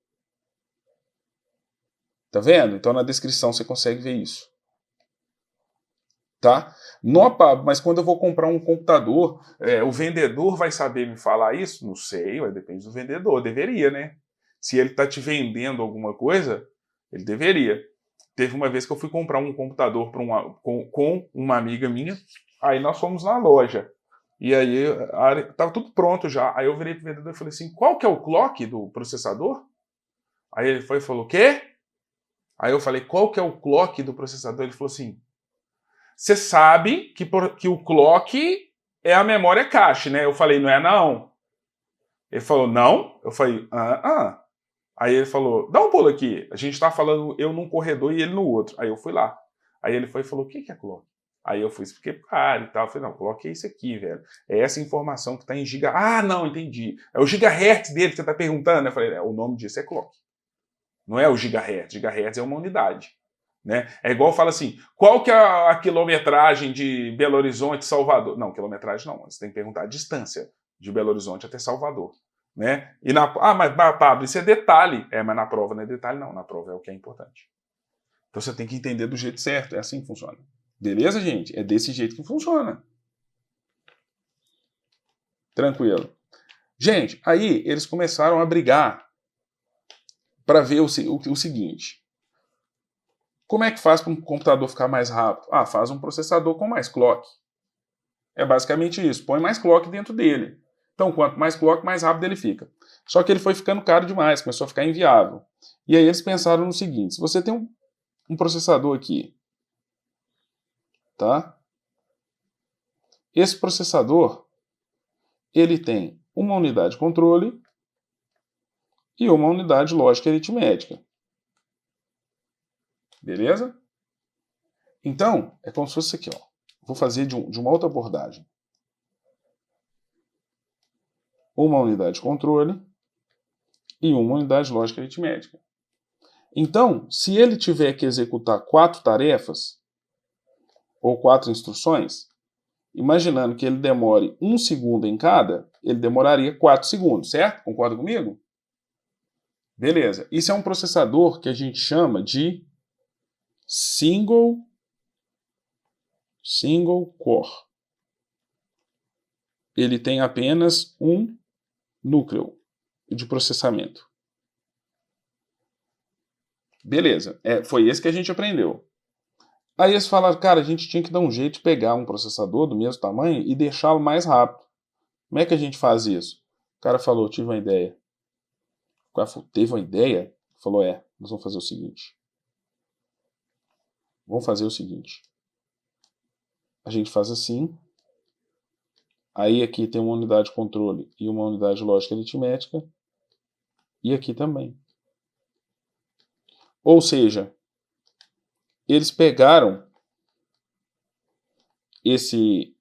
Tá vendo? Então na descrição você consegue ver isso. Tá? Mas quando eu vou comprar um computador, o vendedor vai saber me falar isso? Não sei, depende do vendedor. Deveria, né? Se ele está te vendendo alguma coisa, ele deveria. Teve uma vez que eu fui comprar um computador com uma amiga minha, aí nós fomos na loja. E aí estava tudo pronto já. Aí eu virei pro vendedor e falei assim, qual que é o clock do processador? Aí ele foi e falou, o quê? Aí eu falei, qual que é o clock do processador? Ele falou assim, você sabe que o clock é a memória cache, né? Eu falei, não é não. Ele falou, não? Eu falei, Aí ele falou, dá um pulo aqui. A gente tá falando eu num corredor e ele no outro. Aí eu fui lá. Aí ele foi e falou, o que é clock? Aí eu fui expliquei pro cara e tal. Eu falei, não, clock é isso aqui, velho. É essa informação que tá em giga... Ah, não, entendi. É o gigahertz dele que você tá perguntando. Eu falei, o nome disso é clock. Não é o gigahertz. Gigahertz é uma unidade. Né? É igual fala assim, qual que é a quilometragem de Belo Horizonte, Salvador? Não, quilometragem não, você tem que perguntar a distância de Belo Horizonte até Salvador. Né? E mas Pablo, isso é detalhe. Mas na prova não é detalhe não, na prova é o que é importante. Então você tem que entender do jeito certo, é assim que funciona. Beleza, gente? É desse jeito que funciona. Tranquilo. Gente, aí eles começaram a brigar para ver o seguinte. Como é que faz para um computador ficar mais rápido? Faz um processador com mais clock. É basicamente isso. Põe mais clock dentro dele. Então, quanto mais clock, mais rápido ele fica. Só que ele foi ficando caro demais, começou a ficar inviável. E aí eles pensaram no seguinte, se você tem um processador aqui, tá? Esse processador, ele tem uma unidade de controle e uma unidade de lógica aritmética. Beleza? Então, é como se fosse isso aqui, ó. Vou fazer de uma outra abordagem. Uma unidade de controle e uma unidade de lógica aritmética. Então, se ele tiver que executar 4 tarefas, ou 4 instruções, imaginando que ele demore 1 segundo em cada, ele demoraria 4 segundos, certo? Concorda comigo? Beleza. Isso é um processador que a gente chama de single core. Ele tem apenas um núcleo de processamento. Beleza. Foi esse que a gente aprendeu. Aí eles falaram, cara, a gente tinha que dar um jeito de pegar um processador do mesmo tamanho e deixá-lo mais rápido. Como é que a gente faz isso? O cara falou, tive uma ideia. O cara falou, teve uma ideia? Falou, nós vamos fazer o seguinte. Vamos fazer o seguinte. A gente faz assim. Aí aqui tem uma unidade de controle e uma unidade de lógica aritmética. E aqui também. Ou seja, eles pegaram esse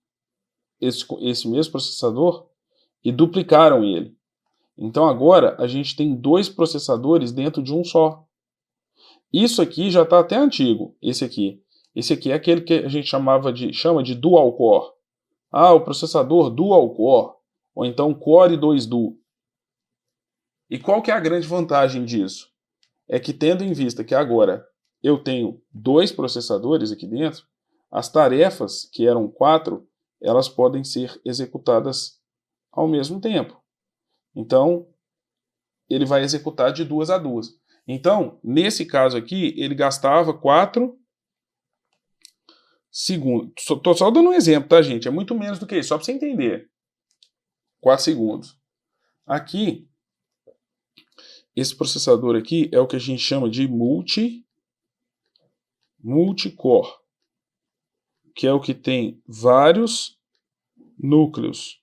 mesmo processador e duplicaram ele. Então agora a gente tem 2 processadores dentro de um só. Isso aqui já está até antigo, esse aqui. Esse aqui é aquele que a gente chama de dual core. O processador dual core, ou então core 2 duo. E qual que é a grande vantagem disso? É que tendo em vista que agora eu tenho 2 processadores aqui dentro, as tarefas, que eram 4, elas podem ser executadas ao mesmo tempo. Então, ele vai executar de 2 a 2. Então, nesse caso aqui, ele gastava 4 segundos. Estou só dando um exemplo, tá, gente? É muito menos do que isso, só para você entender. 4 segundos. Aqui, esse processador aqui é o que a gente chama de multicore, que é o que tem vários núcleos.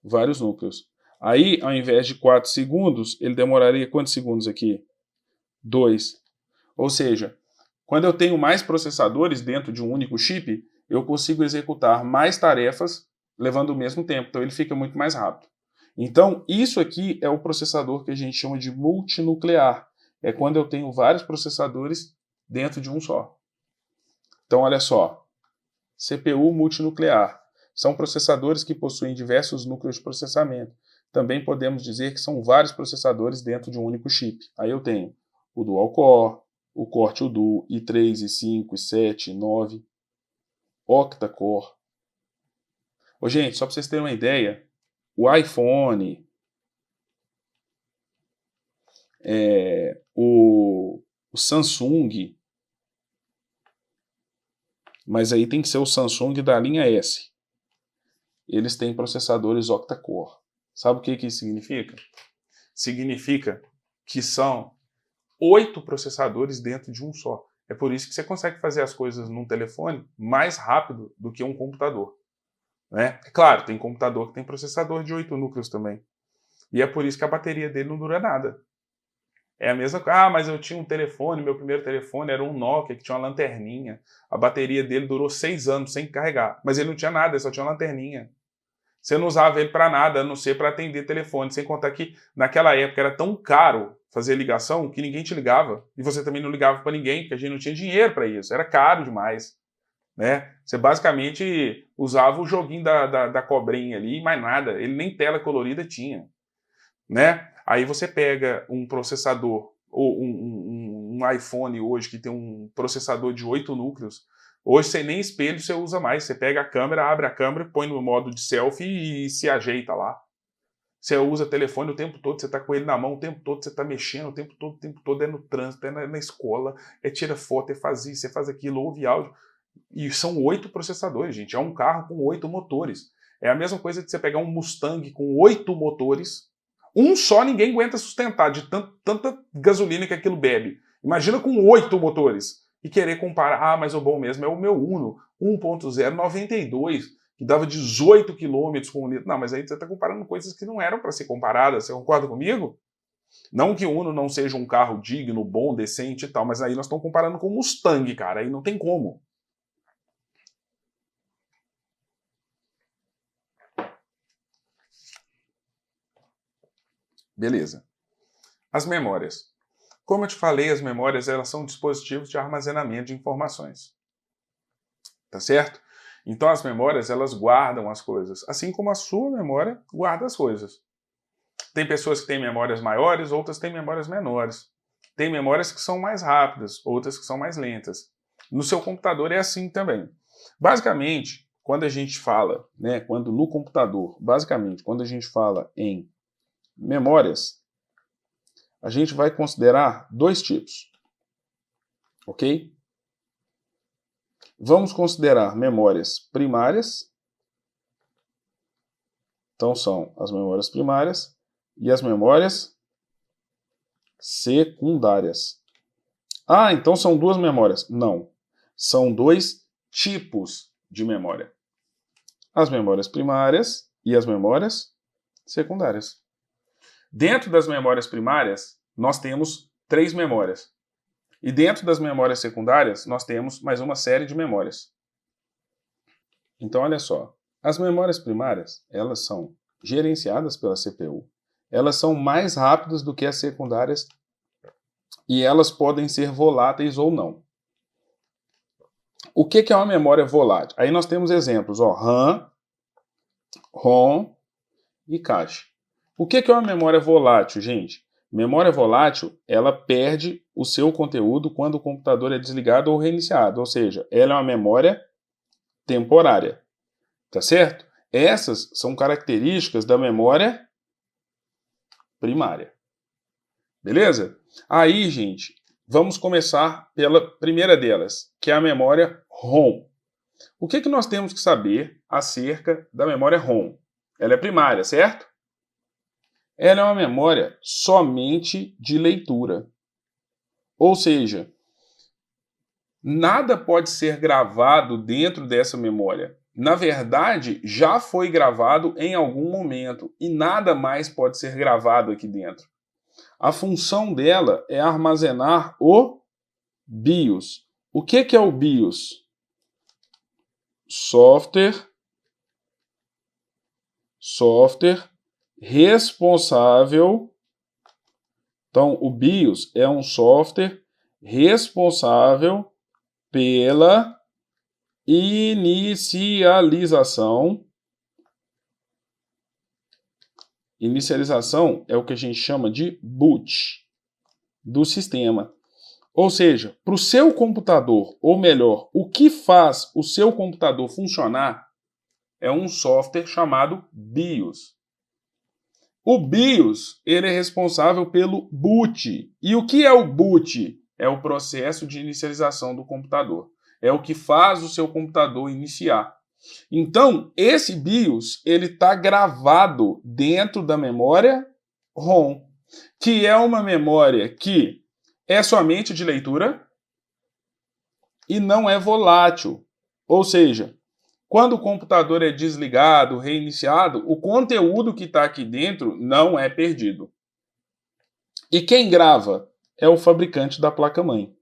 Vários núcleos. Aí, ao invés de 4 segundos, ele demoraria quantos segundos aqui? 2. Ou seja, quando eu tenho mais processadores dentro de um único chip, eu consigo executar mais tarefas levando o mesmo tempo. Então, ele fica muito mais rápido. Então, isso aqui é o processador que a gente chama de multinuclear. É quando eu tenho vários processadores dentro de um só. Então, olha só. CPU multinuclear. São processadores que possuem diversos núcleos de processamento. Também podemos dizer que são vários processadores dentro de um único chip. Aí eu tenho o dual core, o core 2 duo, i3, i5, i7, i9, octa-core. Gente, só para vocês terem uma ideia, o iPhone, o Samsung, mas aí tem que ser o Samsung da linha S. Eles têm processadores octa-core. Sabe o que isso significa? Significa que são 8 processadores dentro de um só. É por isso que você consegue fazer as coisas num telefone mais rápido do que um computador. Né? É claro, tem computador que tem processador de 8 núcleos também. E é por isso que a bateria dele não dura nada. É a mesma coisa. Mas eu tinha um telefone, meu primeiro telefone era um Nokia que tinha uma lanterninha. A bateria dele durou 6 anos sem carregar. Mas ele não tinha nada, ele só tinha uma lanterninha. Você não usava ele para nada, a não ser para atender telefone. Sem contar que naquela época era tão caro fazer ligação que ninguém te ligava. E você também não ligava para ninguém, porque a gente não tinha dinheiro para isso. Era caro demais. Né? Você basicamente usava o joguinho da cobrinha ali e mais nada. Ele nem tela colorida tinha. Né? Aí você pega um processador, ou um iPhone hoje que tem um processador de 8 núcleos. Hoje você nem espelho você usa mais. Você pega a câmera, abre a câmera, põe no modo de selfie e se ajeita lá. Você usa telefone o tempo todo, você está com ele na mão o tempo todo, você está mexendo o tempo todo é no trânsito, é na escola, tira foto, faz isso, você faz aquilo, ouve áudio. E são 8 processadores, gente. É um carro com 8 motores. É a mesma coisa de você pegar um Mustang com 8 motores. Um só ninguém aguenta sustentar de tanta gasolina que aquilo bebe. Imagina com 8 motores. E querer comparar, mas o bom mesmo é o meu Uno 1.0 92, que dava 18 km com 1 litro. Não, mas aí você está comparando coisas que não eram para ser comparadas. Você concorda comigo? Não que o Uno não seja um carro digno, bom, decente e tal, mas aí nós estamos comparando com o Mustang, cara. Aí não tem como. Beleza. As memórias. Como eu te falei, as memórias elas são dispositivos de armazenamento de informações. Tá certo? Então as memórias elas guardam as coisas, assim como a sua memória guarda as coisas. Tem pessoas que têm memórias maiores, outras têm memórias menores. Tem memórias que são mais rápidas, outras que são mais lentas. No seu computador é assim também. Basicamente, quando a gente fala, no computador, basicamente, quando a gente fala em memórias, a gente vai considerar 2 tipos, ok? Vamos considerar memórias primárias, então são as memórias primárias, e as memórias secundárias. Ah, então são 2 memórias. Não, são 2 tipos de memória. As memórias primárias e as memórias secundárias. Dentro das memórias primárias, nós temos 3 memórias. E dentro das memórias secundárias, nós temos mais uma série de memórias. Então, olha só. As memórias primárias, elas são gerenciadas pela CPU. Elas são mais rápidas do que as secundárias e elas podem ser voláteis ou não. O que é uma memória volátil? Aí nós temos exemplos, RAM, ROM e cache. O que é uma memória volátil, gente? Memória volátil, ela perde o seu conteúdo quando o computador é desligado ou reiniciado, ou seja, ela é uma memória temporária, tá certo? Essas são características da memória primária. Beleza? Aí, gente, vamos começar pela primeira delas, que é a memória ROM. O que nós temos que saber acerca da memória ROM? Ela é primária, certo? Ela é uma memória somente de leitura. Ou seja, nada pode ser gravado dentro dessa memória. Na verdade, já foi gravado em algum momento e nada mais pode ser gravado aqui dentro. A função dela é armazenar o BIOS. O que é o BIOS? Software responsável. Então, o BIOS é um software responsável pela inicialização. Inicialização é o que a gente chama de boot do sistema. Ou seja, para o seu computador, ou melhor, o que faz o seu computador funcionar é um software chamado BIOS. O BIOS ele é responsável pelo boot. E o que é o boot? É o processo de inicialização do computador. É o que faz o seu computador iniciar. Então, esse BIOS ele está gravado dentro da memória ROM, que é uma memória que é somente de leitura e não é volátil. Ou seja, quando o computador é desligado, reiniciado, o conteúdo que está aqui dentro não é perdido. E quem grava é o fabricante da placa-mãe.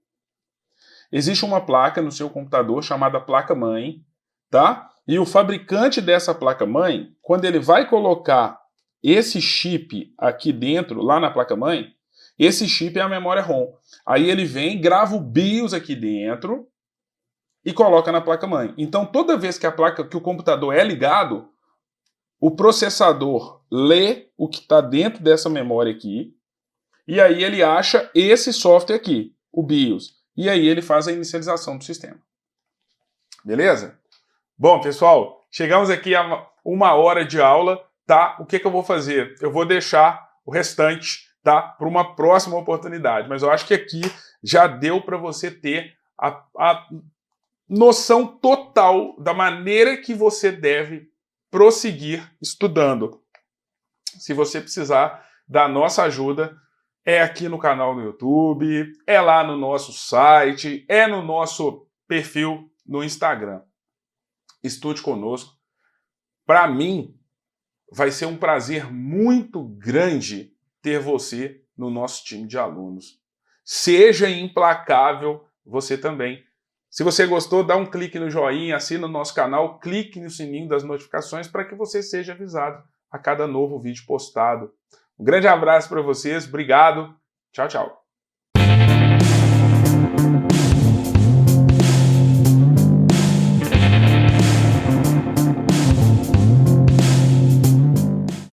Existe uma placa no seu computador chamada placa-mãe, tá? E o fabricante dessa placa-mãe, quando ele vai colocar esse chip aqui dentro, lá na placa-mãe, esse chip é a memória ROM. Aí ele vem, grava o BIOS aqui dentro e coloca na placa-mãe. Então, toda vez que o computador é ligado, o processador lê o que está dentro dessa memória aqui, e aí ele acha esse software aqui, o BIOS, e aí ele faz a inicialização do sistema. Beleza? Bom, pessoal, chegamos aqui a 1 hora de aula, tá? O que eu vou fazer? Eu vou deixar o restante, tá, para uma próxima oportunidade, mas eu acho que aqui já deu para você ter noção total da maneira que você deve prosseguir estudando. Se você precisar da nossa ajuda, é aqui no canal no YouTube, é lá no nosso site, é no nosso perfil no Instagram. Estude conosco. Para mim, vai ser um prazer muito grande ter você no nosso time de alunos. Seja implacável você também. Se você gostou, dá um clique no joinha, assina o nosso canal, clique no sininho das notificações para que você seja avisado a cada novo vídeo postado. Um grande abraço para vocês, obrigado, tchau, tchau.